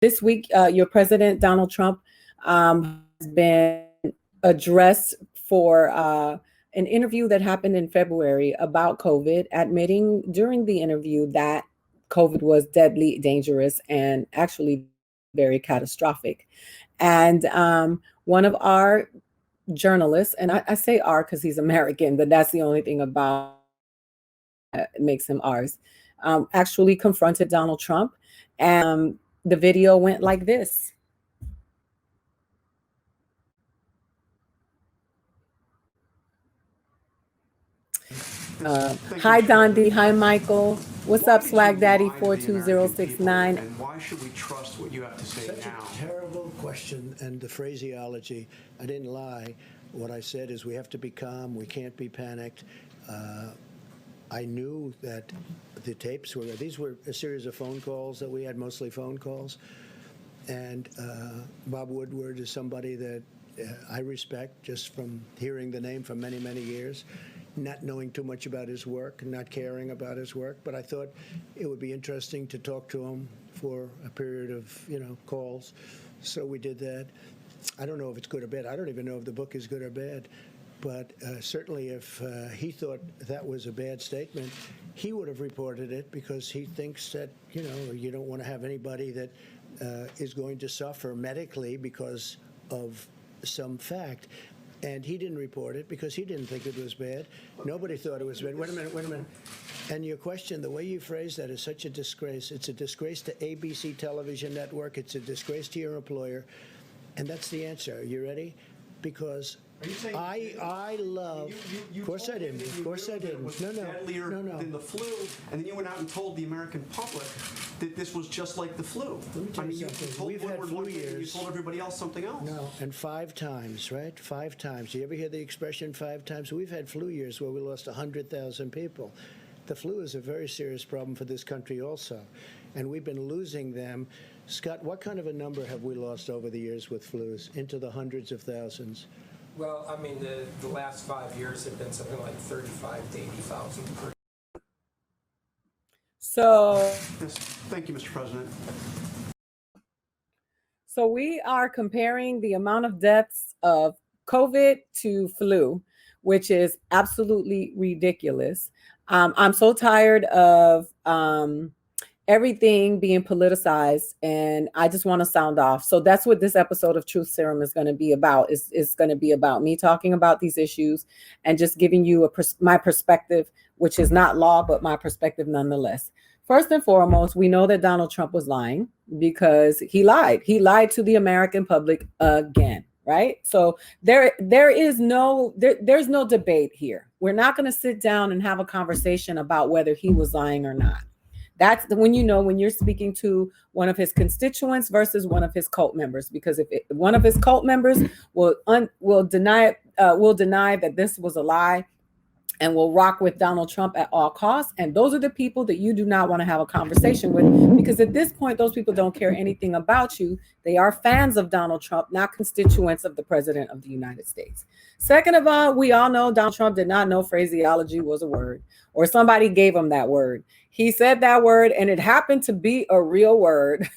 this week, your president, Donald Trump, has been addressed for an interview that happened in February about COVID, admitting during the interview that COVID was deadly, dangerous, and actually very catastrophic. And one of our journalists, and I say our because he's American, but that's the only thing about makes him ours, actually confronted Donald Trump. And the video went like this. Hi, Dondi. Hi, Michael. What's up, Swag Daddy 42069? And why should we trust what you have to say Such now? a terrible question, and the phraseology, I didn't lie. What I said is we have to be calm, we can't be panicked. I knew that the tapes these were a series of phone calls that we had, mostly phone calls. And Bob Woodward is somebody that I respect just from hearing the name for many, many years, not knowing too much about his work, not caring about his work. But I thought it would be interesting to talk to him for a period of, calls. So we did that. I don't know if it's good or bad. I don't even know if the book is good or bad. But certainly if he thought that was a bad statement, he would have reported it because he thinks that, you don't want to have anybody that is going to suffer medically because of some fact. And he didn't report it because he didn't think it was bad. Nobody thought it was bad. Wait a minute. And your question, the way you phrase that is such a disgrace. It's a disgrace to ABC television network. It's a disgrace to your employer. And that's the answer. Are you ready? Because I love. Of course I didn't. Of course I didn't. No. Deadlier than the flu, and then you went out and told the American public that this was just like the flu. Let me tell you something. We've had flu years. You told everybody else something else. No, and 5 times, right? 5 times. Do you ever hear the expression 5 times? We've had flu years where we lost 100,000 people. The flu is a very serious problem for this country also, and we've been losing them. Scott, what kind of a number have we lost over the years with flus? Into the hundreds of thousands? Well, I mean, the last 5 years have been something like 35 to 80,000 per. So, Yes. Thank you, Mr. President. So we are comparing the amount of deaths of COVID to flu, which is absolutely ridiculous. I'm so tired of everything being politicized, and I just want to sound off. So that's what this episode of Truth Serum is going to be about. It's going to be about me talking about these issues and just giving you my perspective, which is not law, but my perspective nonetheless. First and foremost, we know that Donald Trump was lying because he lied. He lied to the American public again, right? So there's no debate here. We're not going to sit down and have a conversation about whether he was lying or not. That's when you're speaking to one of his constituents versus one of his cult members, because if one of his cult members will deny that this was a lie and will rock with Donald Trump at all costs. And those are the people that you do not want to have a conversation with, because at this point, those people don't care anything about you. They are fans of Donald Trump, not constituents of the president of the United States. Second of all, we all know Donald Trump did not know phraseology was a word, or somebody gave him that word. He said that word and it happened to be a real word.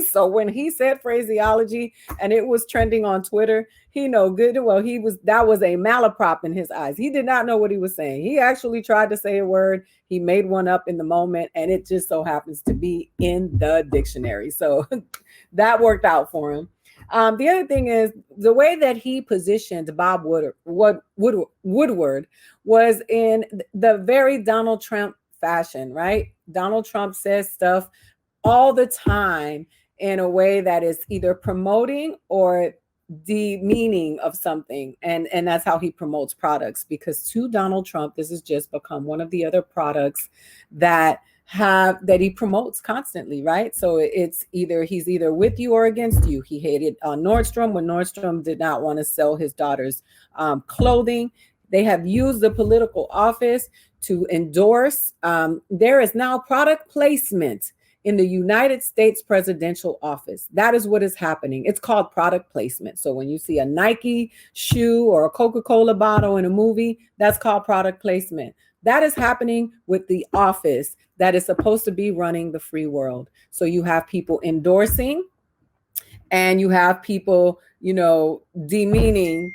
So when he said phraseology and it was trending on Twitter, he know good and well that was a malaprop in his eyes. He did not know what he was saying. He actually tried to say a word. He made one up in the moment, and it just so happens to be in the dictionary. So that worked out for him. The other thing is the way that he positioned Bob Woodward was in the very Donald Trump fashion, right? Donald Trump says stuff all the time in a way that is either promoting or demeaning of something. And that's how he promotes products, because to Donald Trump, this has just become one of the other products that he promotes constantly, right? So he's either with you or against you. He hated Nordstrom when Nordstrom did not want to sell his daughter's clothing. They have used the political office to endorse. There is now product placement in the United States presidential office. That is what is happening. It's called product placement. So when you see a Nike shoe or a Coca-Cola bottle in a movie, that's called product placement. That is happening with the office that is supposed to be running the free world. So you have people endorsing and you have people, demeaning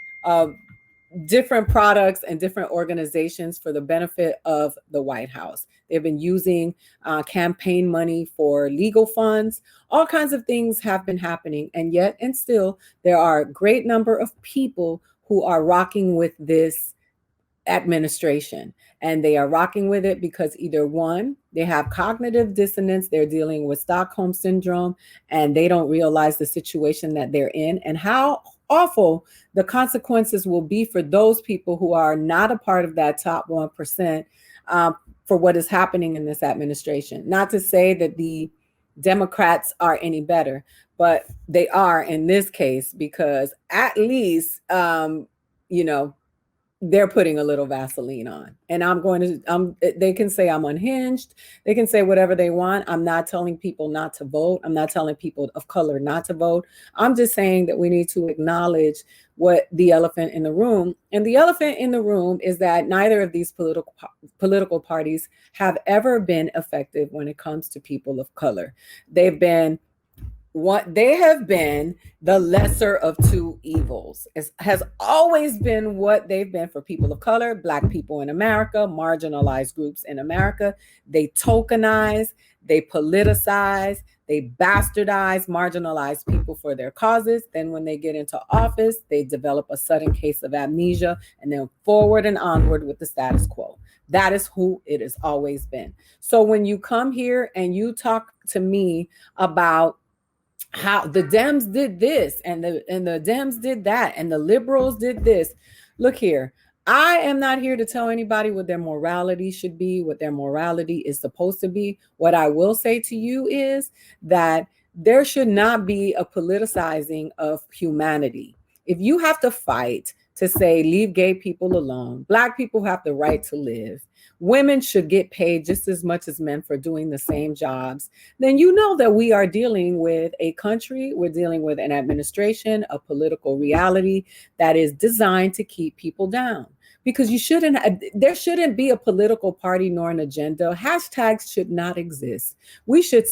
different products and different organizations for the benefit of the White House. They've been using campaign money for legal funds. All kinds of things have been happening. And yet, and still, there are a great number of people who are rocking with this administration. And they are rocking with it because either one, they have cognitive dissonance, they're dealing with Stockholm syndrome, and they don't realize the situation that they're in and how awful the consequences will be for those people who are not a part of that top 1%, for what is happening in this administration. Not to say that the Democrats are any better, but they are in this case, because at least, they're putting a little Vaseline on. And they can say I'm unhinged. They can say whatever they want. I'm not telling people not to vote. I'm not telling people of color not to vote. I'm just saying that we need to acknowledge what the elephant in the room. And the elephant in the room is that neither of these political parties have ever been effective when it comes to people of color. They have been the lesser of two evils. It has always been what they've been for people of color, Black people in America, marginalized groups in America. They tokenize, they politicize, they bastardize marginalized people for their causes. Then when they get into office, they develop a sudden case of amnesia and then forward and onward with the status quo. That is who it has always been. So when you come here and you talk to me about how the Dems did this and the Dems did that and the liberals did this. Look here, I am not here to tell anybody what their morality should be, what their morality is supposed to be. What I will say to you is that there should not be a politicizing of humanity. If you have to fight to say, leave gay people alone, Black people have the right to live, women should get paid just as much as men for doing the same jobs, then you know that we are dealing with a country, we're dealing with an administration, a political reality that is designed to keep people down. Because there shouldn't be a political party nor an agenda. Hashtags should not exist. We should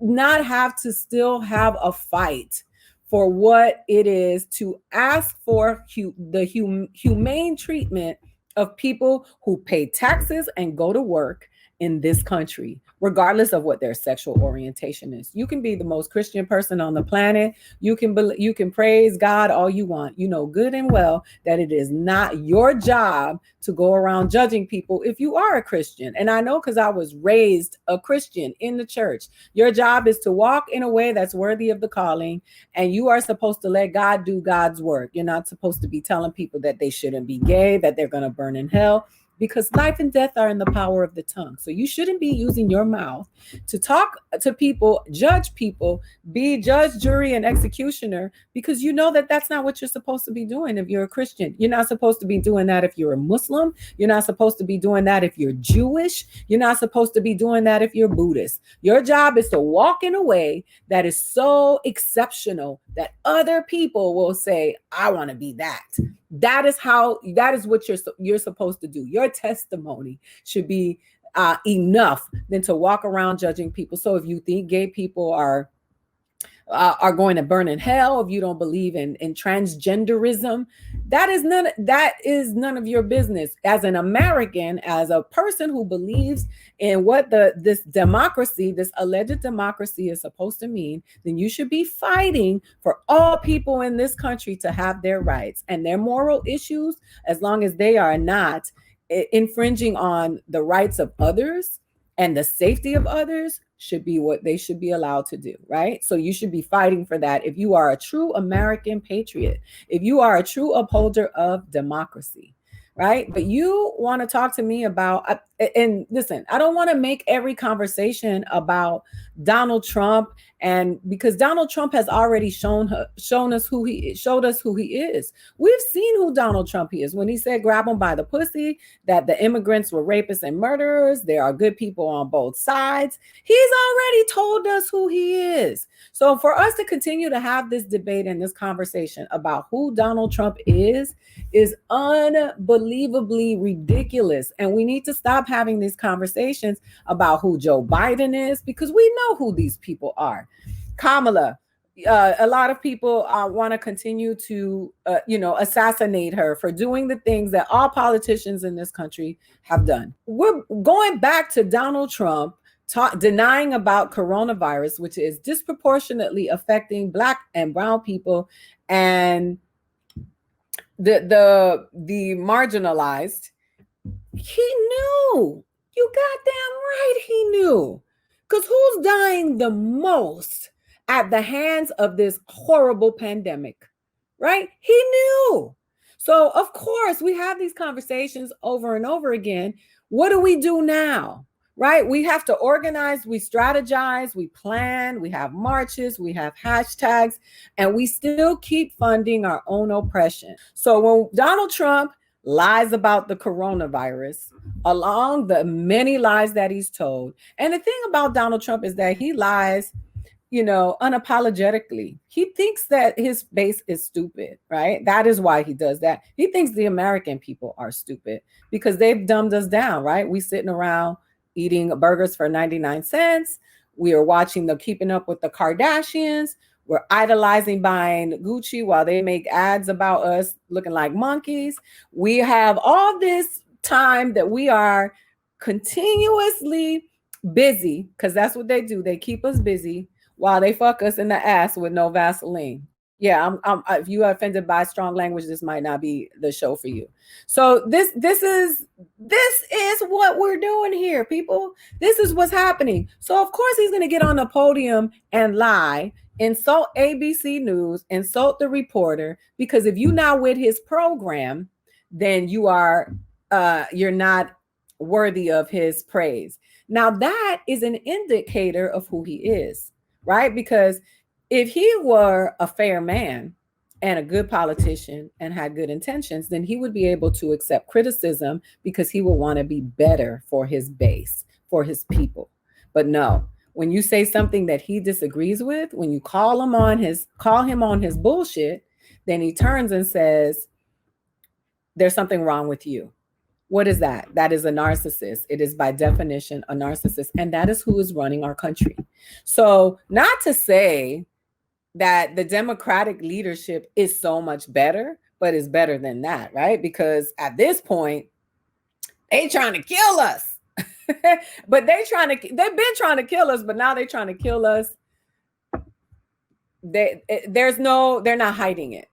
not have to still have a fight for what it is to ask for the humane treatment of people who pay taxes and go to work in this country, regardless of what their sexual orientation is. You can be the most Christian person on the planet. You can praise God all you want. You know good and well that it is not your job to go around judging people if you are a Christian. And I know because I was raised a Christian in the church. Your job is to walk in a way that's worthy of the calling, and you are supposed to let God do God's work. You're not supposed to be telling people that they shouldn't be gay, that they're going to burn in hell, because life and death are in the power of the tongue. So you shouldn't be using your mouth to talk to people, judge people, be judge, jury, and executioner, because you know that that's not what you're supposed to be doing if you're a Christian. You're not supposed to be doing that if you're a Muslim. You're not supposed to be doing that if you're Jewish. You're not supposed to be doing that if you're Buddhist. Your job is to walk in a way that is so exceptional that other people will say, I want to be that. That is what you're supposed to do. Your testimony should be enough than to walk around judging people. So if you think gay people are going to burn in hell, if you don't believe in transgenderism, that is none of your business. As an American, as a person who believes in what this alleged democracy is supposed to mean, then you should be fighting for all people in this country to have their rights and their moral issues, as long as they are not infringing on the rights of others and the safety of others, should be what they should be allowed to do, right? So you should be fighting for that if you are a true American patriot, if you are a true upholder of democracy, right? But you want to talk to me about, and listen, I don't want to make every conversation about Donald Trump, and because Donald Trump has already showed us who he is. We've seen who Donald Trump is when he said grab them by the pussy, that the immigrants were rapists and murderers. There are good people on both sides. He's already told us who he is. So for us to continue to have this debate and this conversation about who Donald Trump is unbelievably ridiculous. And we need to stop having these conversations about who Joe Biden is, because we know who these people are. Kamala. A lot of people want to continue to, assassinate her for doing the things that all politicians in this country have done. We're going back to Donald Trump denying about coronavirus, which is disproportionately affecting Black and brown people and the marginalized. He knew. You goddamn right he knew. Because who's dying the most at the hands of this horrible pandemic, right? He knew. So, of course, we have these conversations over and over again. What do we do now, right? We have to organize, we strategize, we plan, we have marches, we have hashtags, and we still keep funding our own oppression. So when Donald Trump lies about the coronavirus, along the many lies that he's told. And the thing about Donald Trump is that he lies, unapologetically. He thinks that his base is stupid, right? That is why he does that. He thinks the American people are stupid because they've dumbed us down, right? We sitting around eating burgers for 99 cents. We are watching the Keeping Up with the Kardashians. We're idolizing buying Gucci while they make ads about us looking like monkeys. We have all this time that we are continuously busy, because that's what they do. They keep us busy while they fuck us in the ass with no Vaseline. Yeah, if you are offended by strong language, this might not be the show for you. So this is what we're doing here, people. This is what's happening. So of course he's going to get on the podium and lie, insult ABC News, insult the reporter, because if you now with his program, then you're not worthy of his praise. Now that is an indicator of who he is, right? Because if he were a fair man and a good politician and had good intentions, then he would be able to accept criticism because he would want to be better for his base, for his people. But no, when you say something that he disagrees with, when you call him on his bullshit, then he turns and says, there's something wrong with you. What is that? That is a narcissist. It is by definition a narcissist. And that is who is running our country. So not to say that the Democratic leadership is so much better, but it's better than that, right? Because at this point, they trying to kill us. But they've been trying to kill us, but now they're trying to kill us. They're not hiding it.